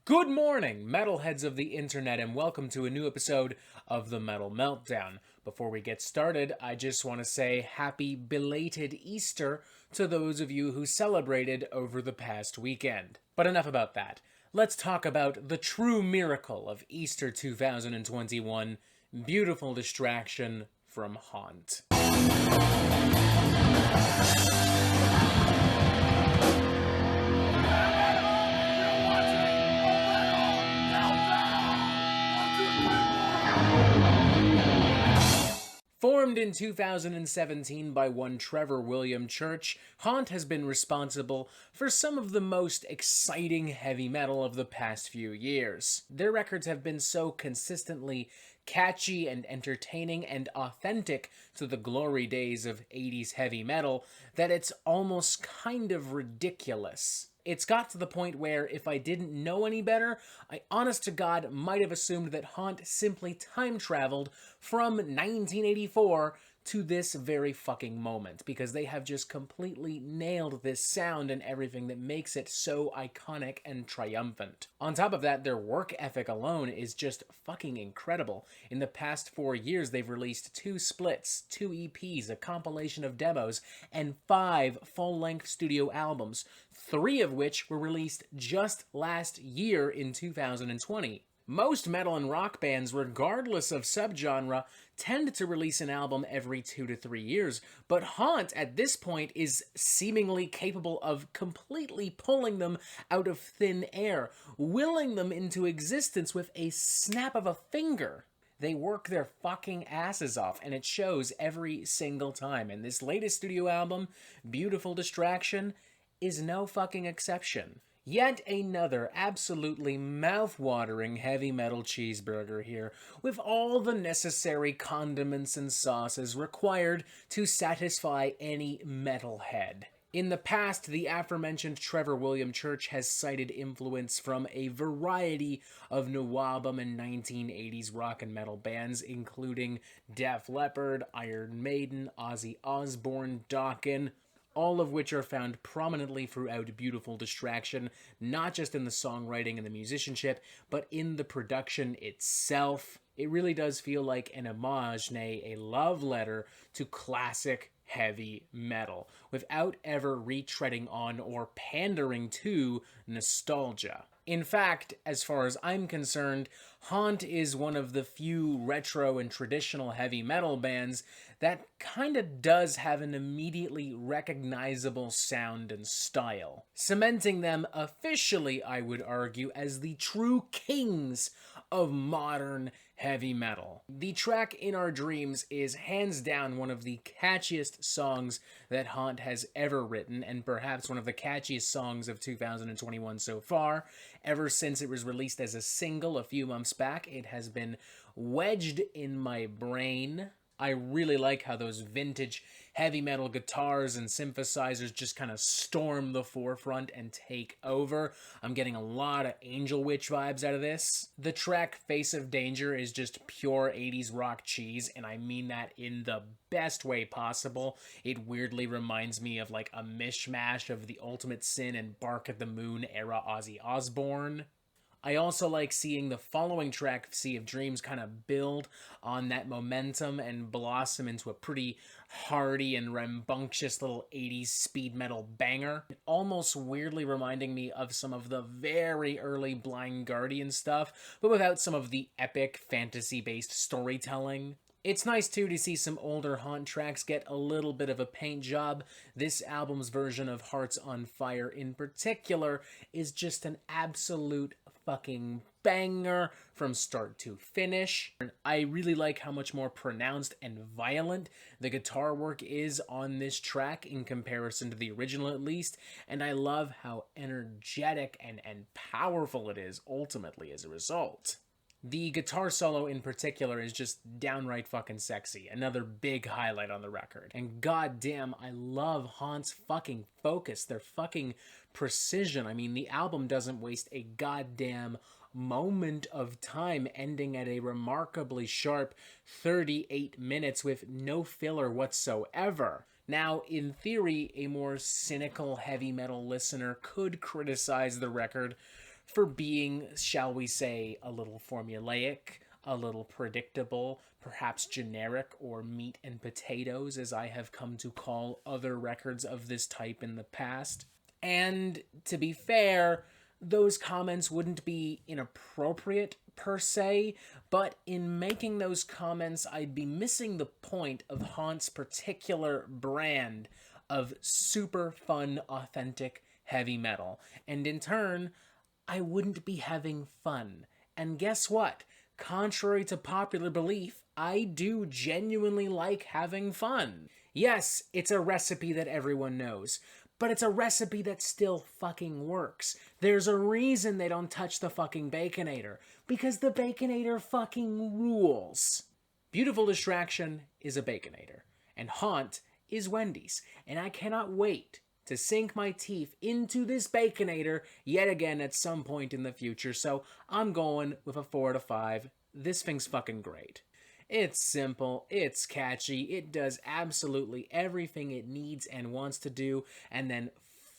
Good morning, metalheads of the internet, and welcome to a new episode of the Metal Meltdown. Before we get started, I just want to say happy belated Easter to those of you who celebrated over the past weekend. But enough about that. Let's talk about the true miracle of Easter 2021, Beautiful Distraction from Haunt. Formed in 2017 by one Trevor William Church, Haunt has been responsible for some of the most exciting heavy metal of the past few years. Their records have been so consistently catchy and entertaining and authentic to the glory days of 80s heavy metal that it's almost kind of ridiculous. It's got to the point where, if I didn't know any better, I honest to God might have assumed that Haunt simply time-traveled from 1984 to this very fucking moment, because they have just completely nailed this sound and everything that makes it so iconic and triumphant. On top of that, their work ethic alone is just fucking incredible. In the past 4 years, they've released 2 splits, 2 EPs, a compilation of demos, and 5 full-length studio albums, 3 of which were released just last year in 2020. Most metal and rock bands, regardless of subgenre, tend to release an album every 2 to 3 years, but Haunt at this point is seemingly capable of completely pulling them out of thin air, willing them into existence with a snap of a finger. They work their fucking asses off, and it shows every single time, and this latest studio album, Beautiful Distraction, is no fucking exception. Yet another absolutely mouth-watering heavy metal cheeseburger here, with all the necessary condiments and sauces required to satisfy any metalhead. In the past, the aforementioned Trevor William Church has cited influence from a variety of Nawabum and 1980s rock and metal bands, including Def Leppard, Iron Maiden, Ozzy Osbourne, Dokken, all of which are found prominently throughout Beautiful Distraction, not just in the songwriting and the musicianship, but in the production itself. It really does feel like an homage, nay, a love letter to classic heavy metal, without ever retreading on or pandering to nostalgia. In fact, as far as I'm concerned, Haunt is one of the few retro and traditional heavy metal bands that kinda does have an immediately recognizable sound and style, cementing them officially, I would argue, as the true kings of modern heavy metal. The track In Our Dreams is hands down one of the catchiest songs that Haunt has ever written, and perhaps one of the catchiest songs of 2021 so far. Ever since it was released as a single a few months back, it has been wedged in my brain. I really like how those vintage heavy metal guitars and synthesizers just kind of storm the forefront and take over. I'm getting a lot of Angel Witch vibes out of this. The track Face of Danger is just pure 80s rock cheese, and I mean that in the best way possible. It weirdly reminds me of like a mishmash of the Ultimate Sin and Bark at the Moon era Ozzy Osbourne. I also like seeing the following track, Sea of Dreams, kind of build on that momentum and blossom into a pretty hearty and rambunctious little 80s speed metal banger. Almost weirdly reminding me of some of the very early Blind Guardian stuff, but without some of the epic fantasy-based storytelling. It's nice, too, to see some older Haunt tracks get a little bit of a paint job. This album's version of Hearts on Fire, in particular, is just an absolute fucking banger from start to finish. I really like how much more pronounced and violent the guitar work is on this track in comparison to the original, at least, and I love how energetic and powerful it is ultimately as a result. The guitar solo in particular is just downright fucking sexy. Another big highlight on the record. And goddamn, I love Haunt's fucking focus, their fucking precision. I mean, the album doesn't waste a goddamn moment of time, ending at a remarkably sharp 38 minutes with no filler whatsoever. Now, in theory, a more cynical heavy metal listener could criticize the record for being, shall we say, a little formulaic, a little predictable, perhaps generic, or meat and potatoes, as I have come to call other records of this type in the past. And to be fair, those comments wouldn't be inappropriate per se, but in making those comments, I'd be missing the point of Haunt's particular brand of super fun, authentic heavy metal. And in turn, I wouldn't be having fun. And guess what? Contrary to popular belief, I do genuinely like having fun. Yes, it's a recipe that everyone knows, but it's a recipe that still fucking works. There's a reason they don't touch the fucking Baconator, because the Baconator fucking rules. Beautiful Distraction is a Baconator, and Haunt is Wendy's, and I cannot wait to sink my teeth into this Baconator yet again at some point in the future, so I'm going with a 4 to 5. This thing's fucking great. It's simple, it's catchy, it does absolutely everything it needs and wants to do, and then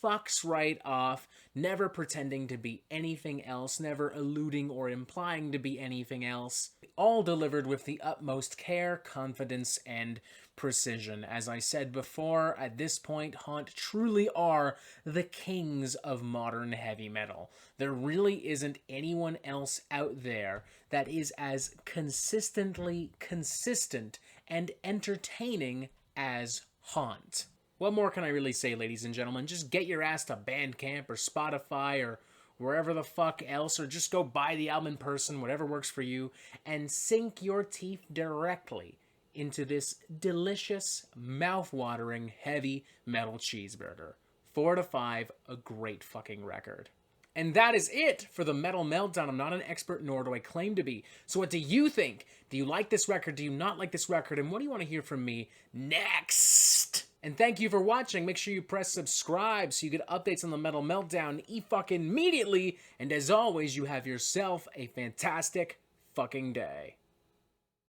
fucks right off, never pretending to be anything else, never alluding or implying to be anything else. All delivered with the utmost care, confidence, and precision. As I said before, at this point, Haunt truly are the kings of modern heavy metal. There really isn't anyone else out there that is as consistently consistent and entertaining as Haunt. What more can I really say, ladies and gentlemen? Just get your ass to Bandcamp or Spotify or wherever the fuck else, or just go buy the album in person, whatever works for you, and sink your teeth directly into this delicious, mouth-watering, heavy metal cheeseburger. 4 to 5, a great fucking record. And that is it for the Metal Meltdown. I'm not an expert, nor do I claim to be. So what do you think? Do you like this record? Do you not like this record? And what do you want to hear from me next? And thank you for watching. Make sure you press subscribe so you get updates on the Metal Meltdown fucking immediately. And as always, you have yourself a fantastic fucking day.